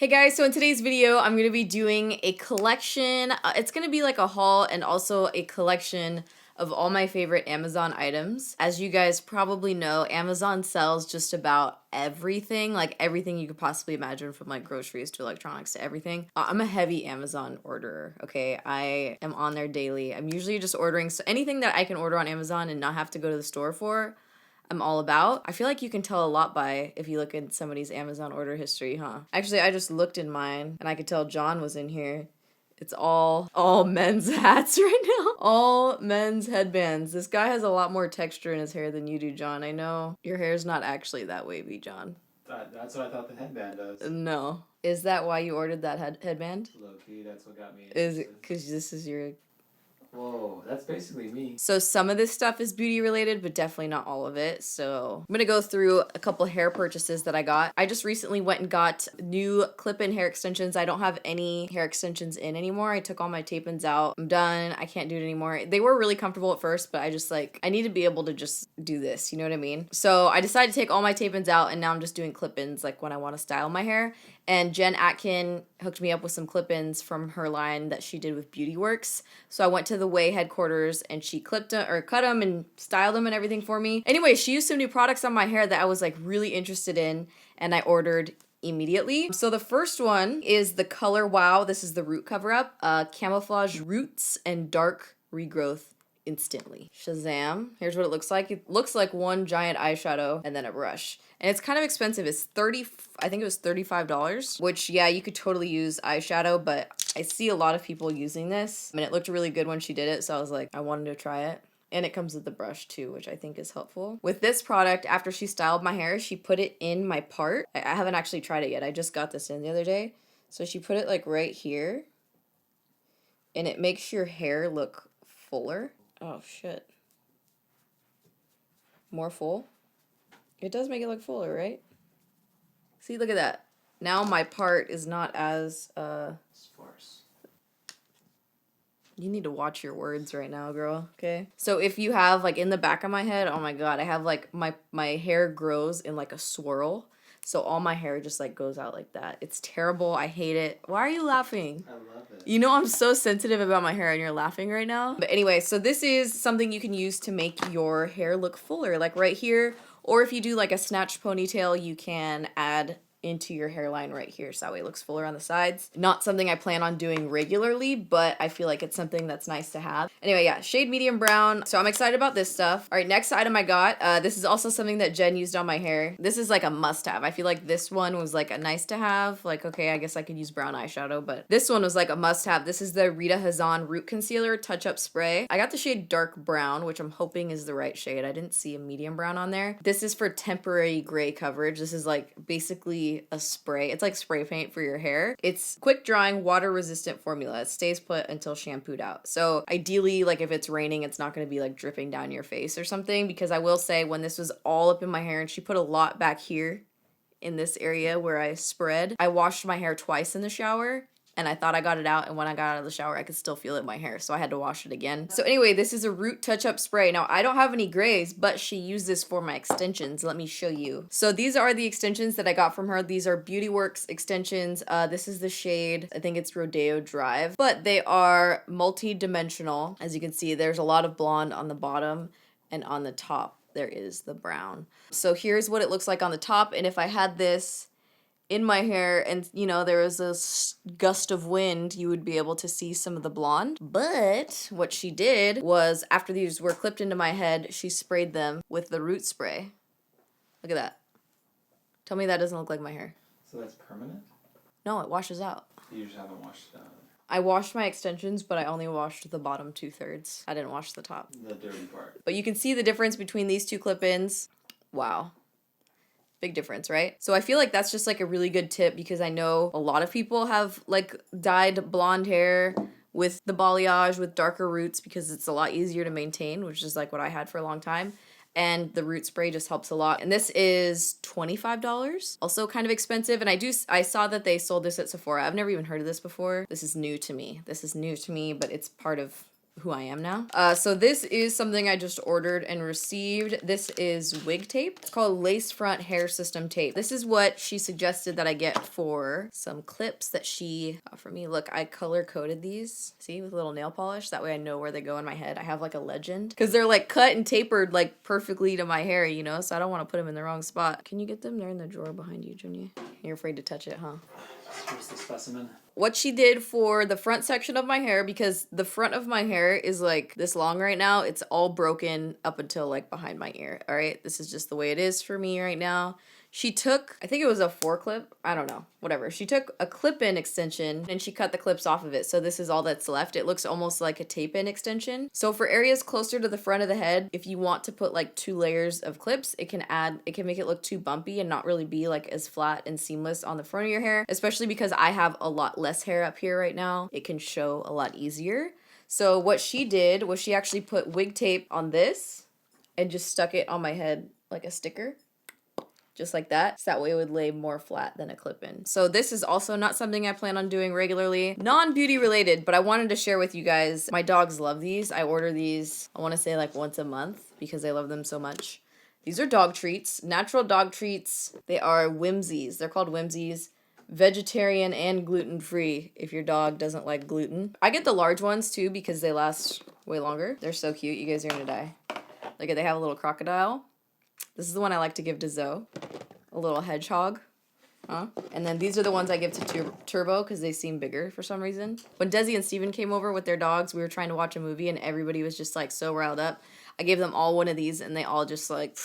Hey guys, so in today's video, I'm going to be doing a collection. It's going to be like a haul and also a collection of all my favorite Amazon items. As you guys probably know, Amazon sells just about everything, like everything you could possibly imagine, from like groceries to electronics to everything. I'm a heavy Amazon orderer, okay? I am on there daily. I'm usually just ordering anything that I can order on Amazon and not have to go to the store for. I'm all about. I feel like you can tell a lot by if you look at somebody's Amazon order history, huh? Actually, I just looked in mine and I could tell John was in here. It's all men's hats right now. All men's headbands. This guy has a lot more texture in his hair than you do, John. I know your hair's not actually that wavy, John. That's what I thought the headband does. No. Is that why you ordered that headband? Low key, that's what got me interested. Is it because this is your... Whoa, that's basically me. So some of this stuff is beauty related, but definitely not all of it. So I'm gonna go through a couple hair purchases that I got. I just recently went and got new clip-in hair extensions. I don't have any hair extensions in anymore. I took all my tape-ins out. I'm done. I can't do it anymore. They were really comfortable at first, but I just I need to be able to just do this. You know what I mean? So I decided to take all my tape-ins out, and now I'm just doing clip-ins like when I want to style my hair. And Jen Atkin hooked me up with some clip-ins from her line that she did with Beauty Works. So I went to the Way headquarters and she cut them and styled them and everything for me. Anyway, she used some new products on my hair that I was really interested in, and I ordered immediately. So the first one is the Color Wow. This is the root cover-up. Camouflage roots and dark regrowth instantly. Shazam. Here's what it looks like. It looks like one giant eyeshadow and then a brush. And it's kind of expensive. It's I think it was $35, which, yeah, you could totally use eyeshadow, but I see a lot of people using this, and it looked really good when she did it, so I was like, I wanted to try it. And it comes with the brush too, which I think is helpful. With this product, after she styled my hair, she put it in my part. I haven't actually tried it yet. I just got this in the other day. So she put it right here, and it makes your hair look fuller. Oh, shit. More full. It does make it look fuller, right? See, look at that. Now my part is not as, sparse. You need to watch your words right now, girl, okay? So if you have, in the back of my head, oh my god, I have, my hair grows in, a swirl. So all my hair just, goes out like that. It's terrible. I hate it. Why are you laughing? I love it. You know I'm so sensitive about my hair and you're laughing right now. But anyway, so this is something you can use to make your hair look fuller, right here. Or if you do, a snatched ponytail, you can add into your hairline right here, so that way it looks fuller on the sides. Not something I plan on doing regularly, but I feel like it's something that's nice to have. Anyway, yeah, shade medium brown. So I'm excited about this stuff. All right, next item I got. This is also something that Jen used on my hair. This is a must-have. I feel like this one was a nice to have. Okay, I guess I could use brown eyeshadow, but this one was a must-have. This is the Rita Hazan Root Concealer Touch-Up Spray. I got the shade dark brown, which I'm hoping is the right shade. I didn't see a medium brown on there. This is for temporary gray coverage. This is basically a spray. It's like spray paint for your hair. It's quick drying, water resistant formula. It stays put until shampooed out. So ideally, if it's raining, it's not going to be dripping down your face or something, because I will say when this was all up in my hair and she put a lot back here in this area where I spread, I washed my hair twice in the shower. And I thought I got it out, and when I got out of the shower, I could still feel it in my hair, so I had to wash it again. So anyway, this is a Root Touch-Up Spray. Now, I don't have any grays, but she used this for my extensions. Let me show you. So these are the extensions that I got from her. These are Beauty Works extensions. This is the shade, I think it's Rodeo Drive, but they are multi-dimensional. As you can see, there's a lot of blonde on the bottom, and on the top, there is the brown. So here's what it looks like on the top, and if I had this in my hair and, there was a gust of wind, you would be able to see some of the blonde. But what she did was, after these were clipped into my head, she sprayed them with the root spray. Look at that. Tell me that doesn't look like my hair. So that's permanent? No, it washes out. You just haven't washed it out. I washed my extensions, but I only washed the bottom 2/3. I didn't wash the top. The dirty part. But you can see the difference between these two clip-ins. Wow. Big difference, right? So I feel like that's just a really good tip, because I know a lot of people have dyed blonde hair with the balayage with darker roots, because it's a lot easier to maintain, which is what I had for a long time. And the root spray just helps a lot. And this is $25. Also kind of expensive. And I saw that they sold this at Sephora. I've never even heard of this before. This is new to me. But it's part of who I am now. So this is something I just ordered and received. This is Wig Tape. It's called Lace Front Hair System Tape. This is what she suggested that I get for some clips that she got for me. Look, I color coded these, see, with a little nail polish. That way I know where they go in my head. I have like a legend because they're like cut and tapered like perfectly to my hair, you know, so I don't want to put them in the wrong spot. Can you get them? They're in the drawer behind you, Junior. You're afraid to touch it, huh? Here's the specimen. What she did for the front section of my hair, because the front of my hair is like this long right now, it's all broken up until like behind my ear. All right, this is just the way it is for me right now. She took, I think it was a 4-clip, I don't know, whatever. She took a clip-in extension and she cut the clips off of it. So this is all that's left. It looks almost like a tape-in extension. So for areas closer to the front of the head, if you want to put like 2 layers of clips, it can make it look too bumpy and not really be like as flat and seamless on the front of your hair, especially because I have a lot less hair up here right now. It can show a lot easier. So what she did was she actually put wig tape on this and just stuck it on my head like a sticker. Just like that. So that way it would lay more flat than a clip-in. So this is also not something I plan on doing regularly. Non-beauty related, but I wanted to share with you guys. My dogs love these. I order these, I want to say like once a month because I love them so much. These are dog treats, natural dog treats. They are Whimsies. They're called Whimsies. Vegetarian and gluten-free if your dog doesn't like gluten. I get the large ones too because they last way longer. They're so cute. You guys are gonna die. Look at, they have a little crocodile. This is the one I like to give to Zoe. A little hedgehog. Huh? And then these are the ones I give to Turbo because they seem bigger for some reason. When Desi and Steven came over with their dogs, we were trying to watch a movie and everybody was just like so riled up. I gave them all one of these and they all just like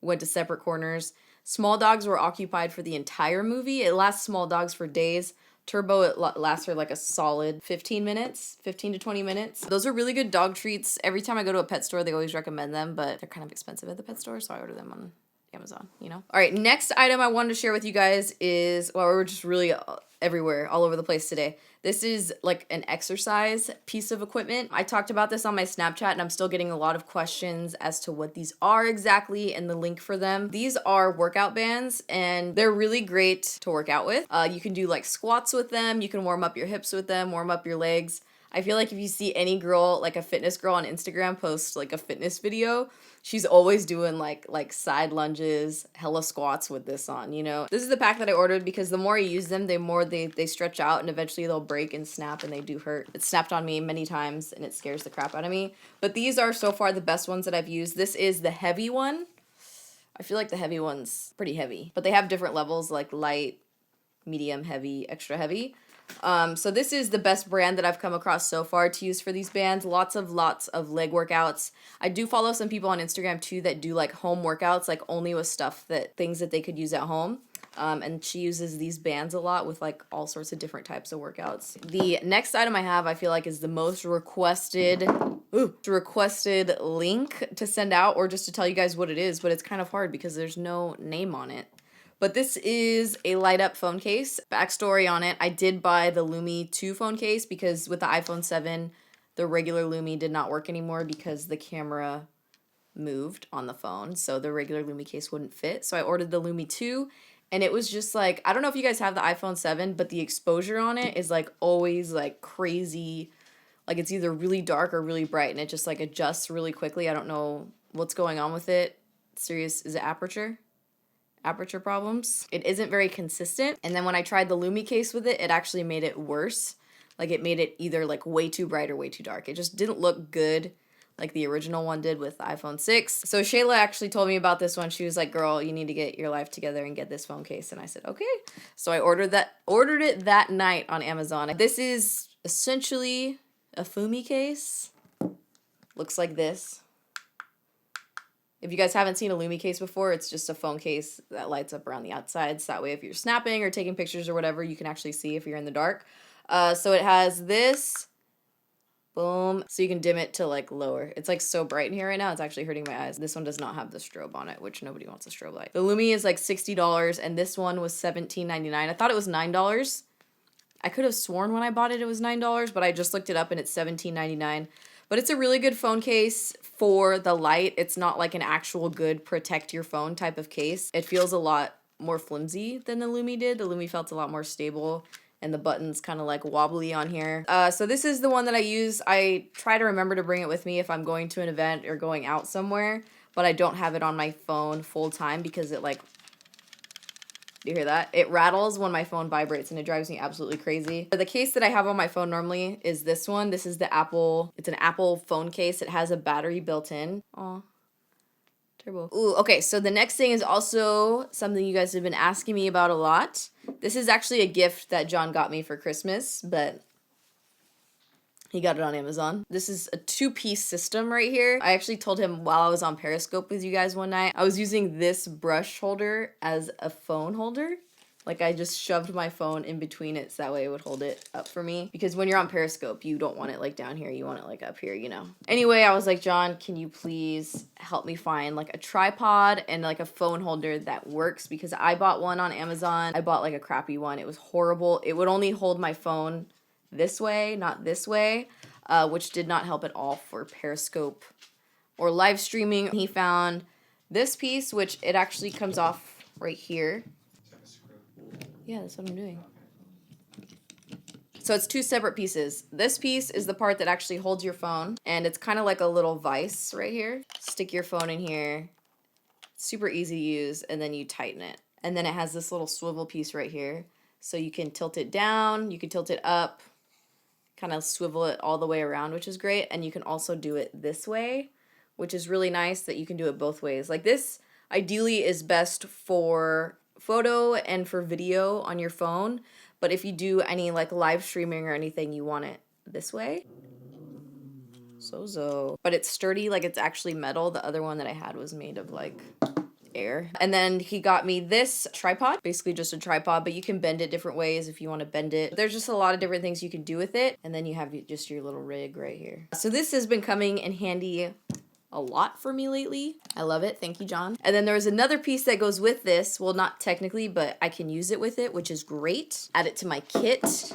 went to separate corners. Small dogs were occupied for the entire movie. It lasts small dogs for days. Turbo, it lasts for like a solid 15 minutes, 15 to 20 minutes. Those are really good dog treats. Every time I go to a pet store, they always recommend them, but they're kind of expensive at the pet store, so I order them on Amazon, you know? All right, next item I wanted to share with you guys is, well, we're just really everywhere, all over the place today. This is like an exercise piece of equipment. I talked about this on my Snapchat and I'm still getting a lot of questions as to what these are exactly and the link for them. These are workout bands and they're really great to work out with. You can do like squats with them. You can warm up your hips with them, warm up your legs. I feel like if you see any girl, like a fitness girl on Instagram post like a fitness video, she's always doing like side lunges, hella squats with this on, you know? This is the pack that I ordered because the more you use them, the more they stretch out and eventually they'll break and snap and they do hurt. It snapped on me many times and it scares the crap out of me. But these are so far the best ones that I've used. This is the heavy one. I feel like the heavy one's pretty heavy, but they have different levels like light, medium, heavy, extra heavy. So this is the best brand that I've come across so far to use for these bands. Lots of leg workouts. I do follow some people on Instagram too that do like home workouts, like only with things that they could use at home. And she uses these bands a lot with like all sorts of different types of workouts. The next item I have, I feel like is the most requested link to send out or just to tell you guys what it is, but it's kind of hard because there's no name on it. But this is a light up phone case. Backstory on it, I did buy the Lumi 2 phone case because with the iPhone 7, the regular Lumi did not work anymore because the camera moved on the phone. So the regular Lumi case wouldn't fit. So I ordered the Lumi 2 and it was just like, I don't know if you guys have the iPhone 7, but the exposure on it is like always like crazy. Like it's either really dark or really bright and it just like adjusts really quickly. I don't know what's going on with it. Serious, is it aperture problems? It isn't very consistent. And then when I tried the Lumi case with it, it actually made it worse. Like it made it either like way too bright or way too dark. It just didn't look good like the original one did with the iPhone 6. So Shayla actually told me about this one. She was like, girl, you need to get your life together and get this phone case. And I said, okay. So I ordered it that night on Amazon. This is essentially a Fumi case. Looks like this. If you guys haven't seen a Lumi case before, it's just a phone case that lights up around the outside. So that way if you're snapping or taking pictures or whatever, you can actually see if you're in the dark. So it has this, boom, so you can dim it to like lower. It's like so bright in here right now, it's actually hurting my eyes. This one does not have the strobe on it, which nobody wants a strobe light. The Lumi is like $60 and this one was $17.99. I thought it was $9. I could have sworn when I bought it was $9, but I just looked it up and it's $17.99. But it's a really good phone case for the light. It's not like an actual good protect your phone type of case. It feels a lot more flimsy than the Lumi did. The Lumi felt a lot more stable and the button's kind of like wobbly on here. So this is the one that I use. I try to remember to bring it with me if I'm going to an event or going out somewhere, but I don't have it on my phone full time because it like, do you hear that? It rattles when my phone vibrates and it drives me absolutely crazy. The case that I have on my phone normally is this one. This is the Apple, it's an Apple phone case. It has a battery built in. Aw. Turbo. Ooh, okay, so the next thing is also something you guys have been asking me about a lot. This is actually a gift that John got me for Christmas, but he got it on Amazon. This is a 2-piece system right here. I actually told him while I was on Periscope with you guys one night, I was using this brush holder as a phone holder. Like I just shoved my phone in between it so that way it would hold it up for me. Because when you're on Periscope, you don't want it like down here. You want it like up here, you know. Anyway, I was like, John, can you please help me find like a tripod and like a phone holder that works? Because I bought one on Amazon. I bought like a crappy one. It was horrible. It would only hold my phone this way, not this way, which did not help at all for Periscope or live streaming. He found this piece, which it actually comes off right here. Yeah, that's what I'm doing. So it's 2 separate pieces. This piece is the part that actually holds your phone, and it's kind of like a little vise right here. Stick your phone in here. It's super easy to use, and then you tighten it. And then it has this little swivel piece right here. So you can tilt it down, you can tilt it up, kind of swivel it all the way around, which is great. And you can also do it this way, which is really nice that you can do it both ways. Like this ideally is best for photo and for video on your phone, but if you do any like live streaming or anything, you want it this way. But it's sturdy, like it's actually metal. The other one that I had was made of like air. And then he got me this tripod, basically just a tripod, but you can bend it different ways if you want to bend it. There's just a lot of different things you can do with it. And then you have just your little rig right here. So this has been coming in handy a lot for me lately. I love it. Thank you, John. And then there's another piece that goes with this. Well, not technically, but I can use it with it, which is great. Add it to my kit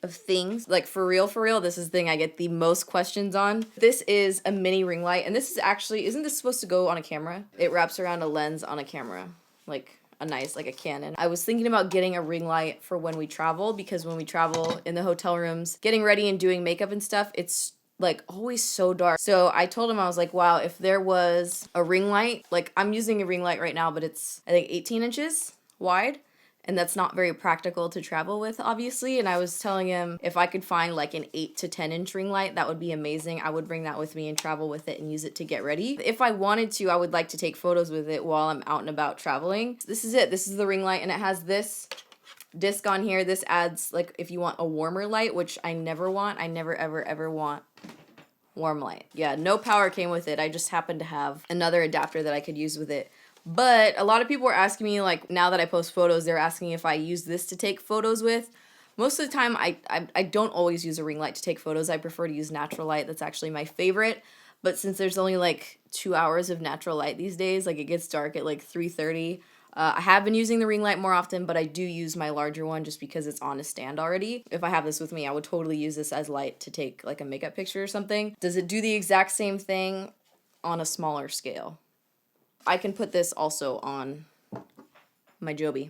of things. Like for real, this is the thing I get the most questions on. This is a mini ring light, and this is actually, isn't this supposed to go on a camera? It wraps around a lens on a camera, like a nice, like a Canon. I was thinking about getting a ring light for when we travel, because when we travel in the hotel rooms, getting ready and doing makeup and stuff, it's like always so dark. So I told him, I was like, wow, if there was a ring light, like I'm using a ring light right now, but it's I think 18 inches wide. And that's not very practical to travel with, obviously. And I was telling him if I could find like an 8 to 10 inch ring light, that would be amazing. I would bring that with me and travel with it and use it to get ready. If I wanted to, I would like to take photos with it while I'm out and about traveling. So this is it. This is the ring light, and it has this disc on here. This adds like if you want a warmer light, which I never want. I never ever want warm light. Yeah, no power came with it. I just happened to have another adapter that I could use with it. But a lot of people are asking me, like, now that I post photos, they're asking if I use this to take photos with. Most of the time, I don't always use a ring light to take photos. I prefer to use natural light. That's actually my favorite. But since there's only, like, 2 hours of natural light these days, like, it gets dark at, like, 3:30. I have been using the ring light more often, but I do use my larger one just because it's on a stand already. If I have this with me, I would totally use this as light to take, like, a makeup picture or something. Does it do the exact same thing on a smaller scale? I can put this also on my Joby.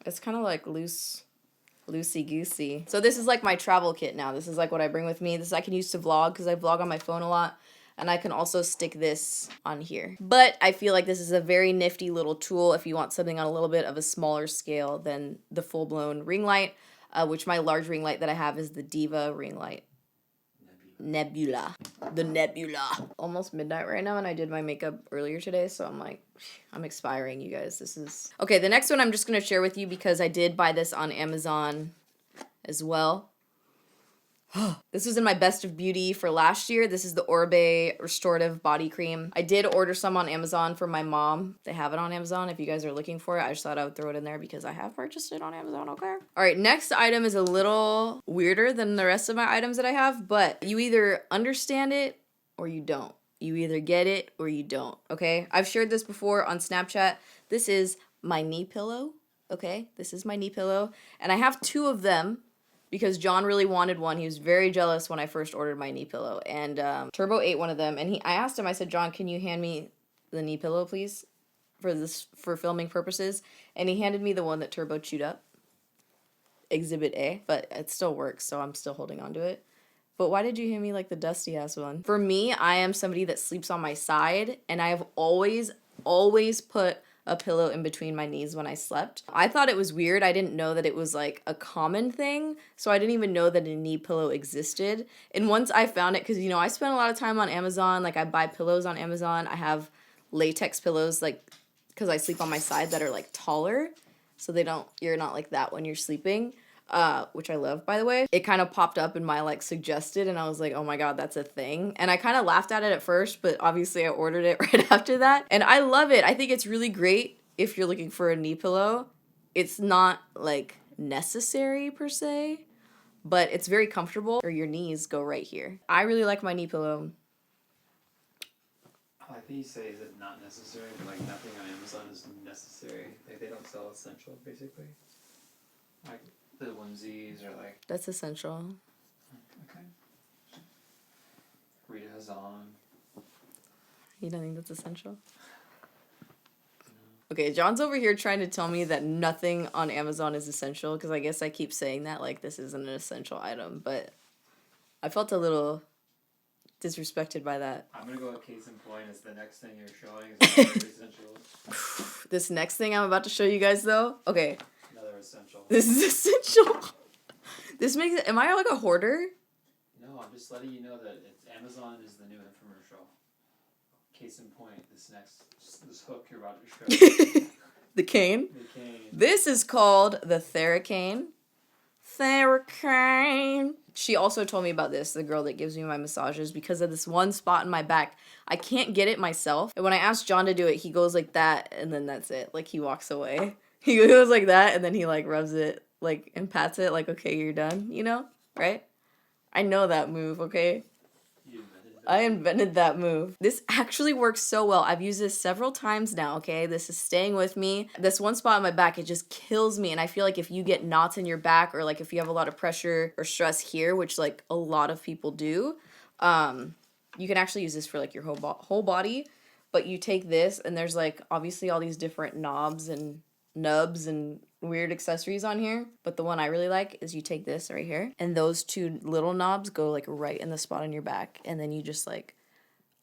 It's kind of like loosey-goosey. So this is like my travel kit now. This is like what I bring with me. This I can use to vlog because I vlog on my phone a lot. And I can also stick this on here. But I feel like this is a very nifty little tool if you want something on a little bit of a smaller scale than the full-blown ring light, which my large ring light that I have is the Diva ring light. Nebula. The Nebula. Almost midnight right now, and I did my makeup earlier today, so I'm like, I'm expiring, you guys. This is... Okay, the next one I'm just going to share with you because I did buy this on Amazon as well. This was in my Best of Beauty for last year. This is the Orbe Restorative Body Cream. I did order some on Amazon for my mom. They have it on Amazon if you guys are looking for it. I just thought I would throw it in there because I have purchased it on Amazon, okay? All right, next item is a little weirder than the rest of my items that I have, but you either understand it or you don't. You either get it or you don't, okay? I've shared this before on Snapchat. This is my knee pillow, okay? This is my knee pillow, and I have 2 of them because John really wanted one. He was very jealous when I first ordered my knee pillow, and Turbo ate one of them, and I asked him, I said, John, can you hand me the knee pillow, please, for filming purposes? And he handed me the one that Turbo chewed up. Exhibit A, but it still works, so I'm still holding on to it. But why did you hand me like the dusty ass one? For me, I am somebody that sleeps on my side, and I have always put a pillow in between my knees when I slept. I thought it was weird. I didn't know that it was like a common thing, so I didn't even know that a knee pillow existed. And once I found it, because you know, I spend a lot of time on Amazon, like I buy pillows on Amazon. I have latex pillows, like, because I sleep on my side, that are like taller, so you're not like that when you're sleeping. Which I love, by the way. It kind of popped up in my like suggested, and I was like, oh my god, that's a thing. And I kind of laughed at it at first, but obviously I ordered it right after that. And I love it. I think it's really great if you're looking for a knee pillow. It's not like necessary per se, but it's very comfortable, or your knees go right here. I really like my knee pillow. I like that you say is it not necessary, but like nothing on Amazon is necessary. Like they don't sell essential, basically. Like the onesies are like. That's essential. Okay. Rita has on. You don't think that's essential? Okay, John's over here trying to tell me that nothing on Amazon is essential, because I guess I keep saying that like this isn't an essential item, but I felt a little disrespected by that. I'm gonna go with case in point is the next thing you're showing is another essential. This next thing I'm about to show you guys, though, okay. Another essential. This is essential. This makes it. Am I like a hoarder? No, I'm just letting you know that Amazon is the new infomercial. Case in point, this hook you're about to show. The cane. The cane. This is called the Theracane. Theracane. She also told me about this, the girl that gives me my massages, because of this one spot in my back. I can't get it myself. And when I asked John to do it, he goes like that, and then that's it. Like, he walks away. He goes like that, and then he, like, rubs it, like, and pats it, like, okay, you're done, you know? Right? I know that move, okay? I invented that move. This actually works so well. I've used this several times now, okay? This is staying with me. This one spot on my back, it just kills me. And I feel like if you get knots in your back, or like if you have a lot of pressure or stress here, which like a lot of people do, you can actually use this for like your whole body. But you take this, and there's like obviously all these different knobs and nubs and weird accessories on here, but the one I really like is you take this right here, and those two little knobs go like right in the spot on your back, and then you just like,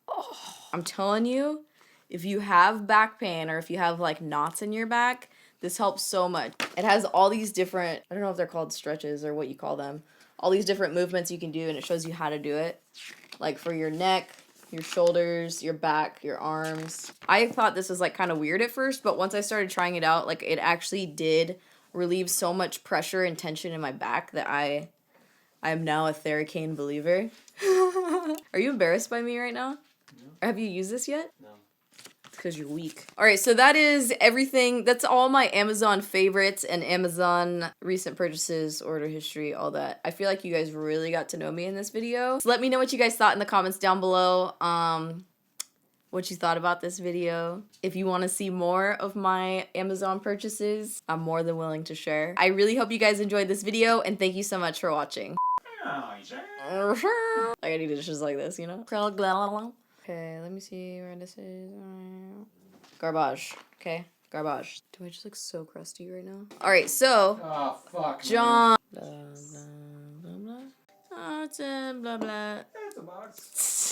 oh, I'm telling you, if you have back pain, or if you have like knots in your back, this helps so much. It has all these different, I don't know if they're called stretches or what you call them, all these different movements you can do, and it shows you how to do it, like for your neck, your shoulders, your back, your arms. I thought this was like kind of weird at first, but once I started trying it out, like it actually did relieve so much pressure and tension in my back that I am now a Theracane believer. Are you embarrassed by me right now? No. Or have you used this yet? No. Because you're weak. All right, so that is everything. That's all my Amazon favorites and Amazon recent purchases, order history, all that. I feel like you guys really got to know me in this video. So let me know what you guys thought in the comments down below. What you thought about this video. If you want to see more of my Amazon purchases, I'm more than willing to share. I really hope you guys enjoyed this video, and thank you so much for watching. I gotta do dishes like this, you know? Okay, let me see where this is. Garbage. Okay, garbage. Do I just look so crusty right now? Alright, so. Oh, fuck. John. Blah, blah, blah, blah. Oh, it's a blah, blah. That's a box.